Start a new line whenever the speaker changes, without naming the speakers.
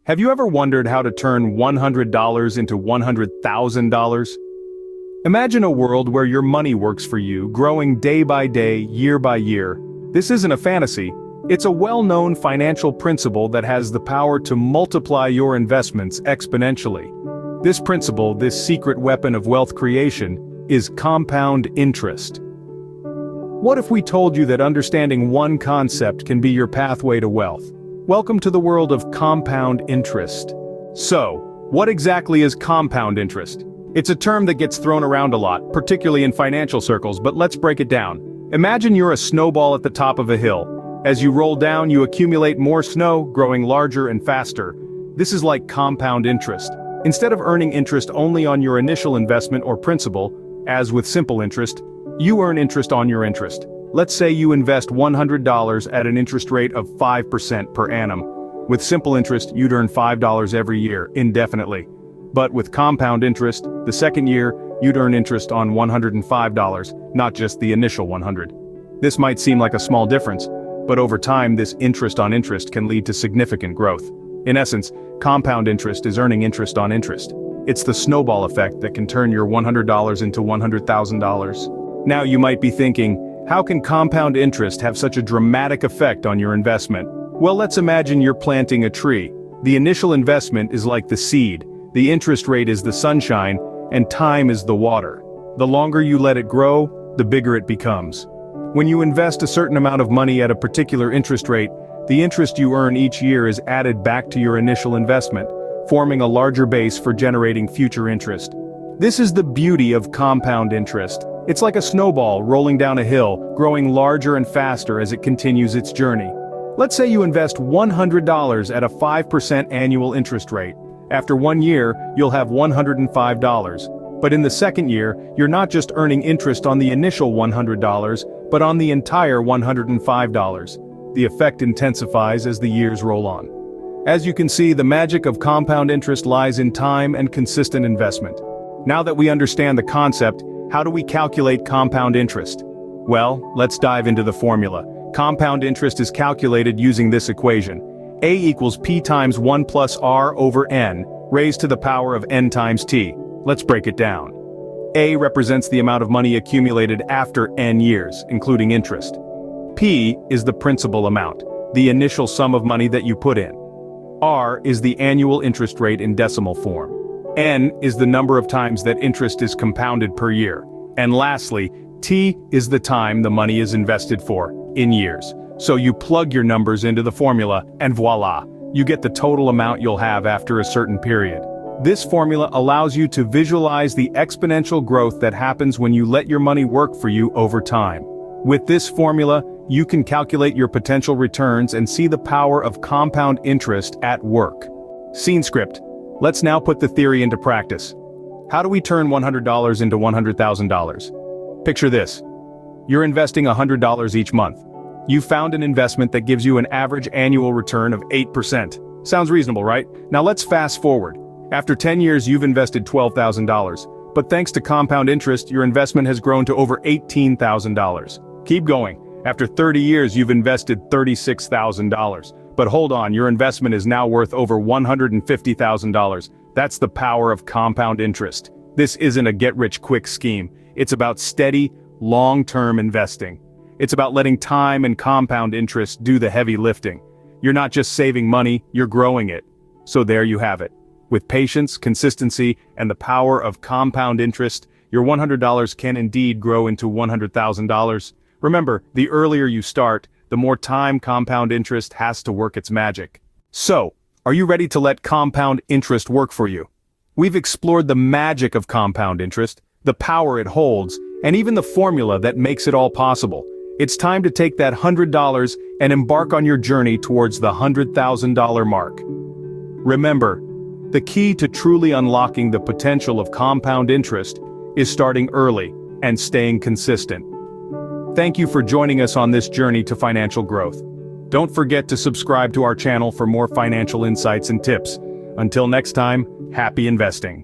Have you ever wondered how to turn $100 into $100,000? Imagine a world where your money works for you, growing day by day, year by year. This isn't a fantasy. It's a well-known financial principle that has the power to multiply your investments exponentially. This principle, this secret weapon of wealth creation, is compound interest. What if we told you that understanding one concept can be your pathway to wealth? Welcome to the world of compound interest. So, what exactly is compound interest? It's a term that gets thrown around a lot, particularly in financial circles, but let's break it down. Imagine you're a snowball at the top of a hill. As you roll down, you accumulate more snow, growing larger and faster. This is like compound interest. Instead of earning interest only on your initial investment or principal, as with simple interest, you earn interest on your interest. Let's say you invest $100 at an interest rate of 5% per annum. With simple interest, you'd earn $5 every year, indefinitely. But with compound interest, the second year, you'd earn interest on $105, not just the initial 100. This might seem like a small difference, but over time this interest on interest can lead to significant growth. In essence, compound interest is earning interest on interest. It's the snowball effect that can turn your $100 into $100,000. Now you might be thinking, how can compound interest have such a dramatic effect on your investment? Well, let's imagine you're planting a tree. The initial investment is like the seed, the interest rate is the sunshine, and time is the water. The longer you let it grow, the bigger it becomes. When you invest a certain amount of money at a particular interest rate, the interest you earn each year is added back to your initial investment, forming a larger base for generating future interest. This is the beauty of compound interest. It's like a snowball rolling down a hill, growing larger and faster as it continues its journey. Let's say you invest $100 at a 5% annual interest rate. After 1 year, you'll have $105. But in the second year, you're not just earning interest on the initial $100, but on the entire $105. The effect intensifies as the years roll on. As you can see, the magic of compound interest lies in time and consistent investment. Now that we understand the concept, how do we calculate compound interest? Well, let's dive into the formula. Compound interest is calculated using this equation. A equals P times 1 plus R over N, raised to the power of N times T. Let's break it down. A represents the amount of money accumulated after N years, including interest. P is the principal amount, the initial sum of money that you put in. R is the annual interest rate in decimal form. N is the number of times that interest is compounded per year. And lastly, T is the time the money is invested for, in years. So you plug your numbers into the formula, and voila, you get the total amount you'll have after a certain period. This formula allows you to visualize the exponential growth that happens when you let your money work for you over time. With this formula, you can calculate your potential returns and see the power of compound interest at work. Scene script. Let's now put the theory into practice. How do we turn $100 into $100,000? Picture this. You're investing $100 each month. You've found an investment that gives you an average annual return of 8%. Sounds reasonable, right? Now let's fast forward. After 10 years, you've invested $12,000. But thanks to compound interest, your investment has grown to over $18,000. Keep going. After 30 years, you've invested $36,000. But hold on, your investment is now worth over $150,000. That's the power of compound interest. This isn't a get-rich-quick scheme. It's about steady, long-term investing. It's about letting time and compound interest do the heavy lifting. You're not just saving money, you're growing it. So there you have it. With patience, consistency, and the power of compound interest, your $100 can indeed grow into $100,000. Remember, the earlier you start, the more time compound interest has to work its magic. So, are you ready to let compound interest work for you? We've explored the magic of compound interest, the power it holds, and even the formula that makes it all possible. It's time to take that $100 and embark on your journey towards the $100,000 mark. Remember, the key to truly unlocking the potential of compound interest is starting early and staying consistent. Thank you for joining us on this journey to financial growth. Don't forget to subscribe to our channel for more financial insights and tips. Until next time, happy investing.